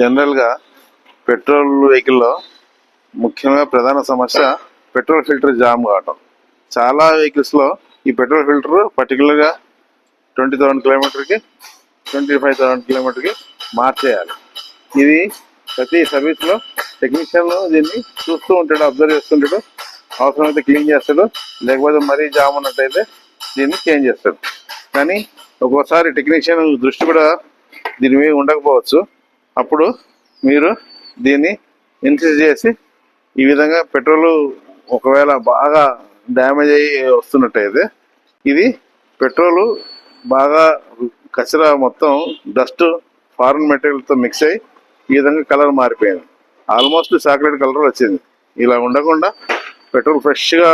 జనరల్గా పెట్రోల్ వెహికల్లో ముఖ్యంగా ప్రధాన సమస్య పెట్రోల్ ఫిల్టర్ జామ్ కావటం. చాలా వెహికల్స్లో ఈ పెట్రోల్ ఫిల్టర్ పర్టికులర్గా 20,000 కిలోమీటర్కి 25,000 కిలోమీటర్కి మార్చేయాలి. ఇది ప్రతి సర్వీస్లో టెక్నీషియన్ దీన్ని చూస్తూ ఉంటాడు, అబ్జర్వ్ చేస్తుంటాడు. అవసరమైతే క్లీన్ చేస్తాడు, లేకపోతే మరీ జామ్ ఉన్నట్టయితే దీన్ని చేంజ్ చేస్తాడు. కానీ ఒక్కోసారి టెక్నీషియన్ దృష్టి కూడా దీని మీద ఉండకపోవచ్చు. అప్పుడు మీరు దీన్ని ఇన్సిస్ట్ చేసి ఈ విధంగా పెట్రోల్ ఒకవేళ బాగా డ్యామేజ్ అయ్యి వస్తున్నట్టయితే, ఇది పెట్రోలు బాగా కచరా మొత్తం డస్ట్ ఫారెన్ మెటీరియల్తో మిక్స్ అయ్యి ఈ విధంగా కలర్ మారిపోయింది. ఆల్మోస్ట్ చాక్లెట్ కలర్ వచ్చింది. ఇలా ఉండకుండా పెట్రోల్ ఫ్రెష్గా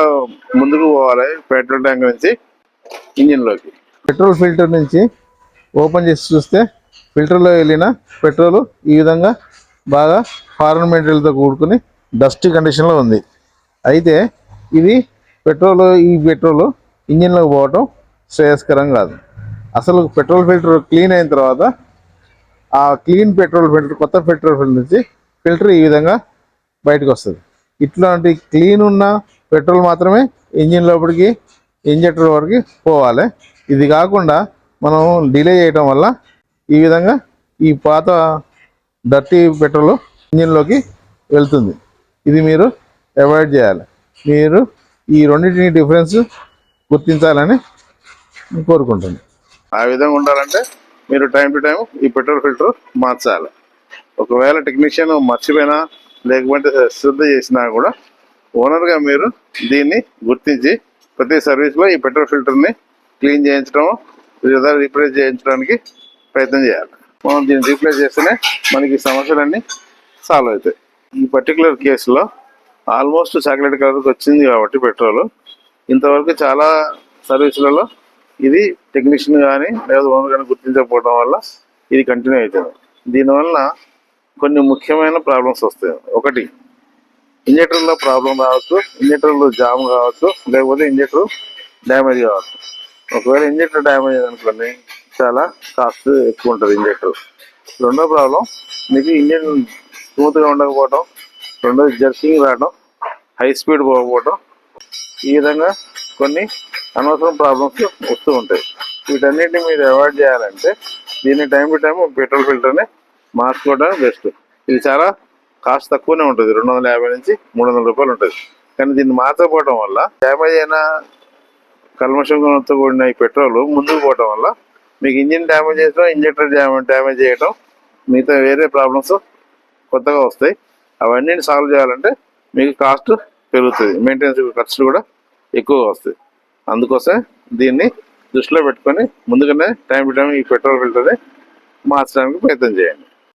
ముందుకు పోవాలి పెట్రోల్ ట్యాంక్ నుంచి ఇంజిన్లోకి. పెట్రోల్ ఫిల్టర్ నుంచి ఓపెన్ చేసి చూస్తే ఫిల్టర్లో వెళ్ళిన పెట్రోల్ ఈ విధంగా బాగా ఫారెన్ మెటీరియల్తో కూడుకుని డస్టీ కండిషన్లో ఉంది. అయితే ఇది ఈ పెట్రోల్ ఇంజిన్లోకి పోవటం శ్రేయస్కరం కాదు. అసలు పెట్రోల్ ఫిల్టర్ క్లీన్ అయిన తర్వాత ఆ క్లీన్ పెట్రోల్ ఫిల్టర్, కొత్త పెట్రోల్ ఫిల్టర్ నుంచి ఫిల్టర్ ఈ విధంగా బయటకు వస్తుంది. ఇట్లాంటి క్లీన్ ఉన్న పెట్రోల్ మాత్రమే ఇంజిన్ లోపలికి, ఇంజెక్టర్ వరకు పోవాలి. ఇది కాకుండా మనం డిలే చేయడం వల్ల ఈ విధంగా ఈ పాత డర్టీ పెట్రోల్ ఇంజిన్లోకి వెళ్తుంది. ఇది మీరు అవాయిడ్ చేయాలి. మీరు ఈ రెండింటిని డిఫరెన్స్ గుర్తించాలని కోరుకుంటుంది. ఆ విధంగా ఉండాలంటే మీరు టైం టు టైం ఈ పెట్రోల్ ఫిల్టర్ మార్చాలి. ఒకవేళ టెక్నీషియన్ మర్చిపోయినా లేకపోతే శ్రద్ధ చేసినా కూడా ఓనర్గా మీరు దీన్ని గుర్తించి ప్రతి సర్వీస్లో ఈ పెట్రోల్ ఫిల్టర్ని క్లీన్ చేయించడం లేదా రీప్లేస్ చేయించడానికి ప్రయత్నం చేయాలి. మనం దీన్ని రీప్లేస్ చేస్తేనే మనకి సమస్యలన్నీ సాల్వ్ అవుతాయి. ఈ పర్టికులర్ కేసులో ఆల్మోస్ట్ చాక్లెట్ కలర్కి వచ్చింది కాబట్టి పెట్రోల్ ఇంతవరకు చాలా సర్వీసులలో ఇది టెక్నీషియన్ కానీ లేదా ఓనర్ కానీ గుర్తించకపోవడం వల్ల ఇది కంటిన్యూ అవుతుంది. దీనివల్ల కొన్ని ముఖ్యమైన ప్రాబ్లమ్స్ వస్తాయి. ఒకటి, ఇంజెక్టర్లో ప్రాబ్లం రావచ్చు, ఇంజెక్టర్లో జామ్ కావచ్చు, లేకపోతే ఇంజెక్టర్ డ్యామేజ్ కావచ్చు. ఒకవేళ ఇంజెక్టర్ డ్యామేజ్ అనుకోండి చాలా కాస్ట్ ఎక్కువ ఉంటుంది ఇంజెక్టర్. రెండో ప్రాబ్లం, మీకు ఇంజిన్ స్మూత్గా ఉండకపోవటం, రెండోది జర్కింగ్ రావడం, హై స్పీడ్ పోకపోవటం, ఈ విధంగా కొన్ని అనవసరం ప్రాబ్లమ్స్ వస్తూ ఉంటాయి. వీటన్నిటిని మీరు అవాయిడ్ చేయాలంటే దీన్ని టైం టు టైం పెట్రోల్ ఫిల్టర్ని మార్చుకోవడం బెస్ట్. ఇది చాలా కాస్ట్ తక్కువనే ఉంటుంది, 250 నుంచి 300 రూపాయలు ఉంటుంది. కానీ దీన్ని మార్చకపోవడం వల్ల డ్యామేజ్ అయిన కల్మషంతో కూడిన ఈ పెట్రోల్ ముందుకు పోవడం వల్ల మీకు ఇంజిన్ డ్యామేజ్ చేయడం, ఇంజెక్టర్ డ్యామేజ్ చేయడం, మిగతా వేరే ప్రాబ్లమ్స్ కొత్తగా వస్తాయి. అవన్నీ సాల్వ్ చేయాలంటే మీకు కాస్ట్ పెరుగుతుంది, మెయింటెనెన్స్ ఖర్చులు కూడా ఎక్కువ వస్తాయి. అందుకోసం దీన్ని దృష్టిలో పెట్టుకొని ముందుగానే టైం టు టైం ఈ పెట్రోల్ ఫిల్టర్ని మార్చడానికి ప్రయత్నం చేయండి.